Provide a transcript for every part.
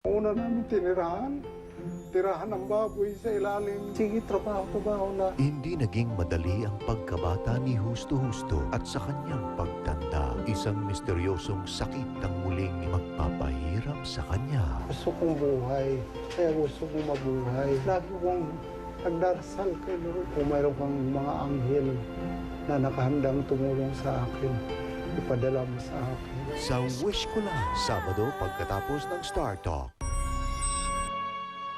Una namin tirahan ng baboy sa ilalim. Sige, trabaho na. Hindi naging madali ang pagkabata ni Husto-Husto at sa kanyang pagtanda, isang misteryosong sakit ang muling magpapahirap sa kanya. Gusto kong buhay, kaya gusto kong mabuhay. Lagi kong nagdarasal kay Lord. Kung mayroon kang mga anghel na nakahandang tumulong sa akin, ipadala mo sa akin. Sa Wish Ko Lang, Sabado pagkatapos ng Star Talk.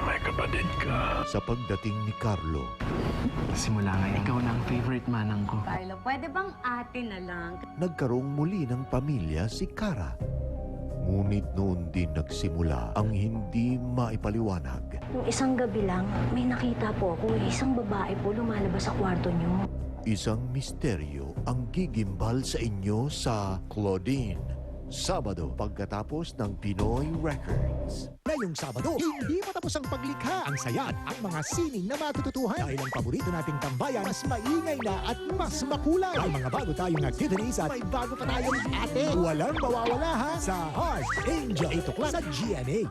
May kapatid ka. Sa pagdating ni Carlo, Simula ngayon, ikaw na ang favorite manang ko. Carlo, pwede bang ate na lang? nagkaroong muli ng pamilya si Cara. Ngunit noon din nagsimula ang hindi maipaliwanag. Nung isang gabi lang, may nakita po ako, isang babae po lumalabas sa kwarto niyo. Isang misteryo ang gigimbal sa inyo sa Claudine. Sabado pagkatapos ng Pinoy Records. Ngayong Sabado, hindi matapos ang paglikha. Ang sayad, ang mga sining na matututuhan. Dahil ang paborito nating tambayan, mas maingay na at mas makulay. May mga bago tayong activities at may bago pa tayong ate. Walang mawawala ha sa Heart Angel 8 o'clock sa GMA.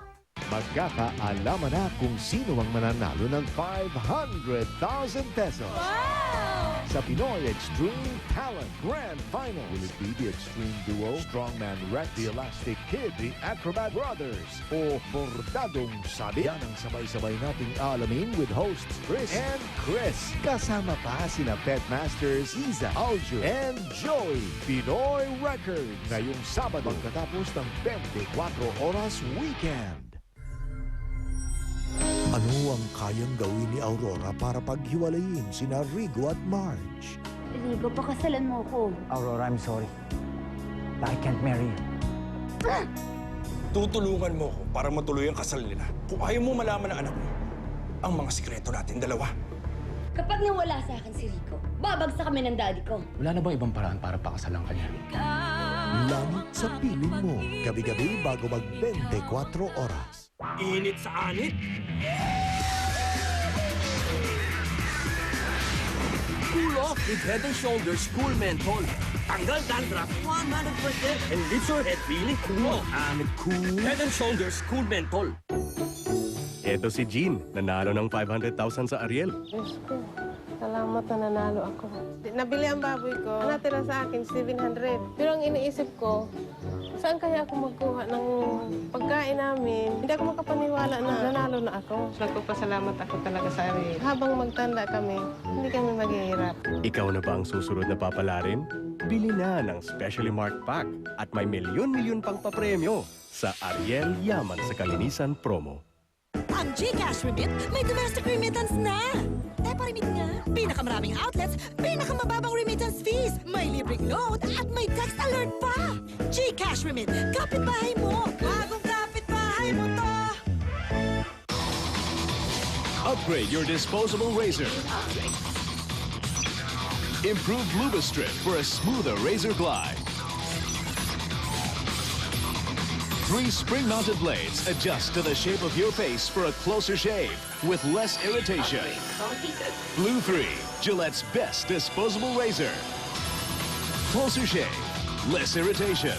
Magkakaalaman na kung sino ang mananalo ng 500,000 pesos. Sa Pinoy Extreme Talent Grand Final. Will it be the Extreme Duo, Strongman Rex, the Elastic Kid, the Acrobat Brothers, o Bordadong Sabi? Yan ang sabay-sabay nating alamin with hosts Chris and Chris. Kasama pa sina Pet Masters, Iza, Aljo, and Joey. Pinoy Record ngayong Sabado pagkatapos ng 24 oras weekend. Ano ang kayang gawin ni Aurora para paghiwalayin sina Rigo at Marge? Rigo, pakasalan mo ko. Aurora, I'm sorry. I can't marry you. Tutulungan mo ko para matuloy ang kasal nila. Kung ayaw mo malaman ng anak mo, ang mga sikreto natin dalawa. Kapag nawala sa akin si Rico, babagsak kami ng daddy ko. Wala na bang ibang paraan para pakasalan ka niya? Langit sa piling mo. Gabi-gabi bago mag-24 oras. Init sa anit. Cool off with Head & Shoulders Cool Menthol. Tanggal dandruff 100% and leaves your head feeling cool and cool. Head & Shoulders Cool Menthol. Eto si Jean, nanalo ng 500,000 sa Ariel. Diyos ko, salamat na nanalo ako. Nabili ang baboy ko, natira sa akin 700. Pero ang iniisip ko, saan kaya ako magkuha ng pagkain namin? Hindi ako makapaniwala na nanalo na ako. Nagpapasalamat ako talaga sa Ariel. Habang magtanda kami, hindi kami maghihirap. Ikaw na ba ang susunod na papalarin? Bili na ng specially marked pack at may milyon-milyon pang papremyo sa Ariel Yaman sa Kalinisan promo. Ang GCash Remit may domestic remittance na! Remit nga. Pinakamaraming outlets, pinakamababang remittance fees, may libreng note at may text alert pa! GCash Remit, kapitbahay mo! Bagong kapitbahay mo to! Upgrade your disposable razor. Improved Lubistrip for a smoother razor glide. 3 spring-mounted blades adjust to the shape of your face for a closer shave with less irritation. Blue 3, Gillette's best disposable razor. Closer shave, less irritation.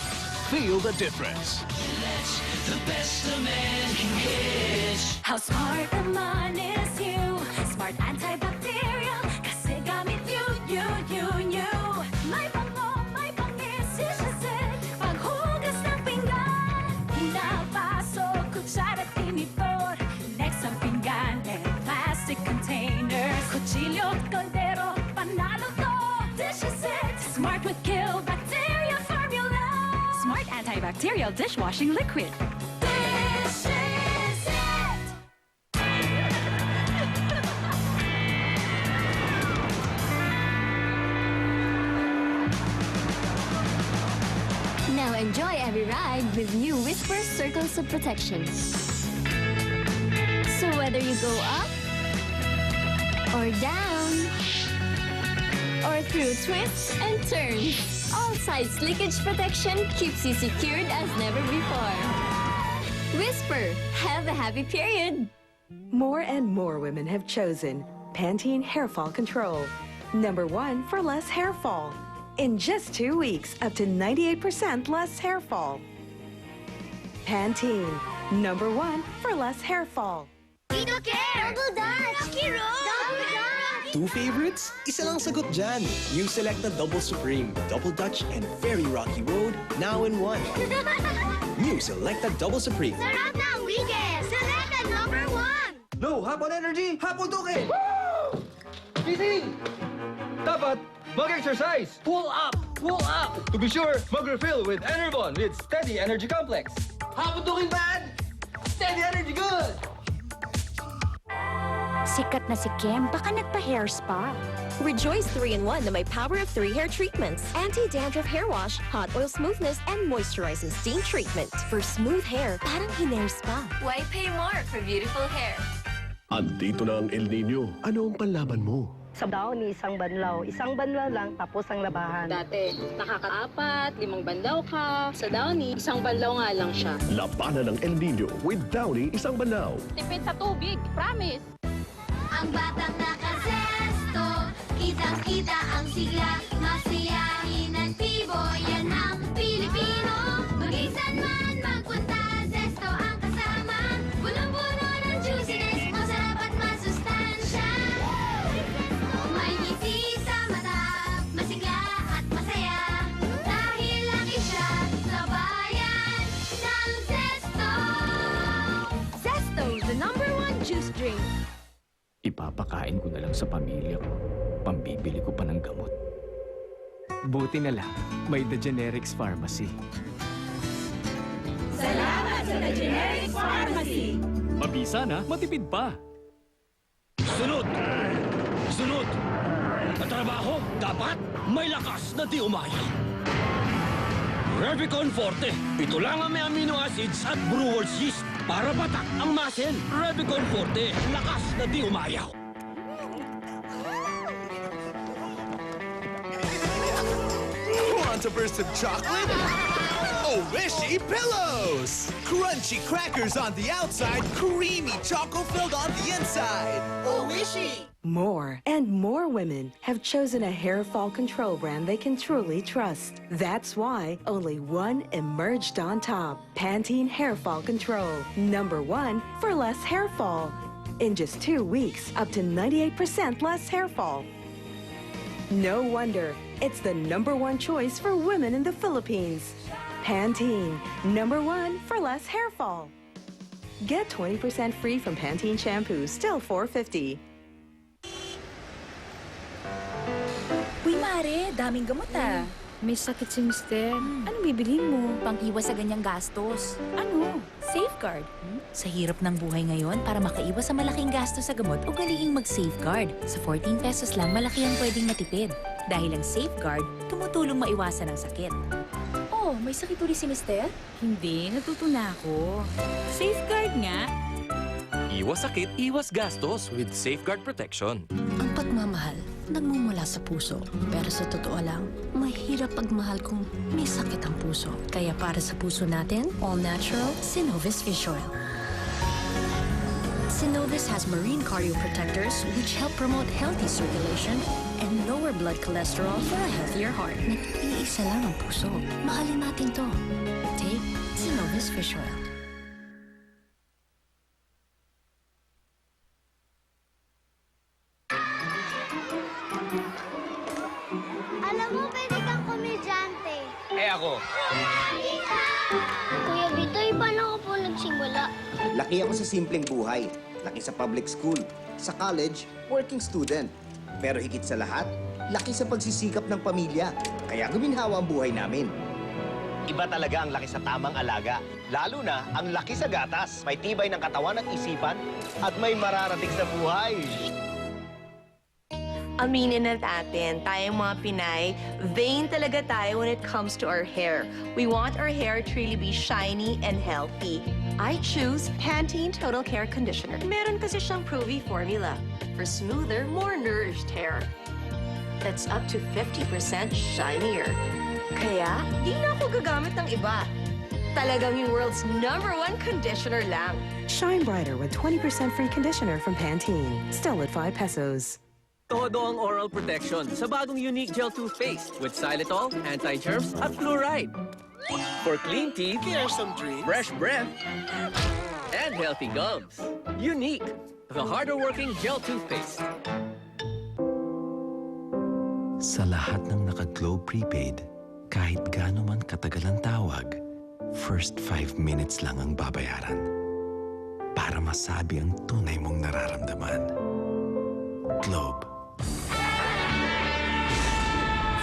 Feel the difference. Gillette's the best a man can get. How smart naman is you. Smart antibacterial. Kasi gamit you. May bango, may bangis, isisit. Paghugas ng pinggan. Pinapasok, kutsara, tinidor. Next ang pinggan and plastic containers. Kutsilyo, kaldero, panalo to. Dish is it. Smart with kill bacteria formula. Smart antibacterial dishwashing liquid. Dish is it. Now enjoy every ride with new Whisper Circles of Protection. So whether you go up or down or through twists and turns, all sides leakage protection keeps you secured as never before. Whisper, have a happy period. More and more women have chosen Pantene Hair Fall Control. #1 for less hair fall. In just 2 weeks, up to 98% less hair fall. Pantene, Number 1 for less hair fall. Tito Care! Double Dutch! Rocky Road! Double Dutch! Two favorites? Isa lang sagot dyan. New Selecta Double Supreme, Double Dutch, and Very Rocky Road, now in one. New Selecta Double Supreme. Sarap ng weekend! Selecta number 1! No, hapon energy, hapon tukin! Gising! Dapat mag-exercise! Pull up! Pull up! To be sure, mag-refill with Enervon with Steady Energy Complex. Hapon tukin bad! Steady Energy good! Sikat na si Kim, baka nagpa-hair spa. Rejoice 3-in-1 na may power of 3 hair treatments. Anti-dandruff hair wash, hot oil smoothness, and moisturizing steam treatment. For smooth hair, parang hinair spa. Why pay more for beautiful hair? Andito na ang El Nino. Ano ang panlaban mo? Sa Downy, isang banlaw. Isang banlaw lang, tapos ang labahan. Dati, nakaka-4, 5 banlaw ka. Sa Downy, isang banlaw nga lang siya. Labanan ng El Nino with Downy isang banaw. Tipid sa tubig, promise! Ang batang nakazesto, kitang-kita ang sigla, masiyahin at pibo, yan ang Pilipino. Mag-isan man magpunta, zesto ang kasama, punong-puno ng juiciness, masarap at masustansya. May ngiti sa mata, masigla at masaya, dahil laki siya sa bayan ng Zesto. Zesto, the #1 juice drink. Ipapakain ko na lang sa pamilya ko. Pambibili ko pa ng gamot. Buti na lang, may The Generics Pharmacy. Salamat sa The Generics Pharmacy! Mabisa na, matipid pa. Sunod! Sunod! Ang trabaho, dapat may lakas na di umayaw. Revicon Forte. Ito lang ang may amino acids at brewer's yeast para batak ang muscle. Revicon Forte. Lakas na di umayaw. Want a burst of chocolate? Oishi Pillows! Crunchy crackers on the outside, creamy choco-filled on the inside. Oishi! More and more women have chosen a hair fall control brand they can truly trust. That's why only one emerged on top. Pantene Hair Fall Control. #1 for less hair fall. In just 2 weeks, up to 98% less hair fall. No wonder it's the #1 choice for women in the Philippines. Pantene, #1 for less hair fall. Get 20% free from Pantene shampoo, still $4.50. Uy, Mare, daming gamot ah. May sakit si Mister. Anong bibilhin mo? Pang-iwas sa ganyang gastos. Ano? Safeguard. Sa hirap ng buhay ngayon, para makaiwas sa malaking gastos sa gamot, ugaliing mag-safeguard. Sa 14 pesos lang, malaki ang pwedeng matipid. Dahil ang Safeguard, tumutulong maiwasan ang sakit. Oh, may sakit ulit si Mister? Hindi, natuto na ako. Safeguard nga. Iwas sakit, iwas gastos with Safeguard Protection. Ang pagmamahal, nagmumula sa puso. Pero sa totoo lang, mahirap pagmahal kung may sakit ang puso. Kaya para sa puso natin, all-natural, Synovis Fish Oil. Synovis has marine cardioprotectors which help promote healthy circulation and lower blood cholesterol for a healthier heart. Nag-iisa lang ang puso. Mahalin natin to. Take Synovis Fish Oil. Alam mo, pwede kang komedyante. Ako. Kuya Bitoy, paano ko po nagsimula? Laki ako sa simpleng buhay. Laki sa public school. Sa college, working student. Pero higit sa lahat, laki sa pagsisikap ng pamilya. Kaya guminhawa ang buhay namin. Iba talaga ang laki sa tamang alaga. Lalo na ang laki sa gatas. May tibay ng katawan at isipan at may mararating sa buhay. Aminin na natin, tayong mga Pinay, vain talaga tayo when it comes to our hair. We want our hair to really be shiny and healthy. I choose Pantene Total Care Conditioner. Meron kasi siyang Provy formula for smoother, more nourished hair. That's up to 50% shinier. Kaya, di na ako gagamit ng iba. Talagang yung world's #1 conditioner lang. Shine brighter with 20% free conditioner from Pantene. Still at 5 pesos. Todo ang oral protection sa bagong unique gel toothpaste with xylitol, anti-germs at fluoride. For clean teeth, care some dreams, fresh breath, and healthy gums. Unique, the harder working gel toothpaste. Sa lahat ng naka-Globe Prepaid, kahit gaano man katagal ang tawag, first 5 minutes lang ang babayaran para masabi ang tunay mong nararamdaman. Globe.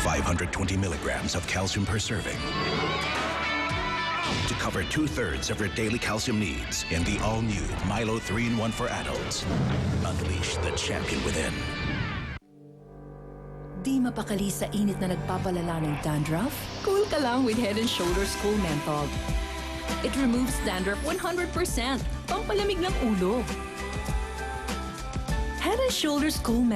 520 milligrams of calcium per serving to cover 2/3 of your daily calcium needs in the all-new Milo 3-in-1 for adults. Unleash the champion within. Di mapakali sa init na nagpapalala ng dandruff? Cool ka lang with Head & Shoulders Cool Menthol. It removes dandruff 100%. Pampalamig ng ulo. Head & Shoulders Cool Menthol.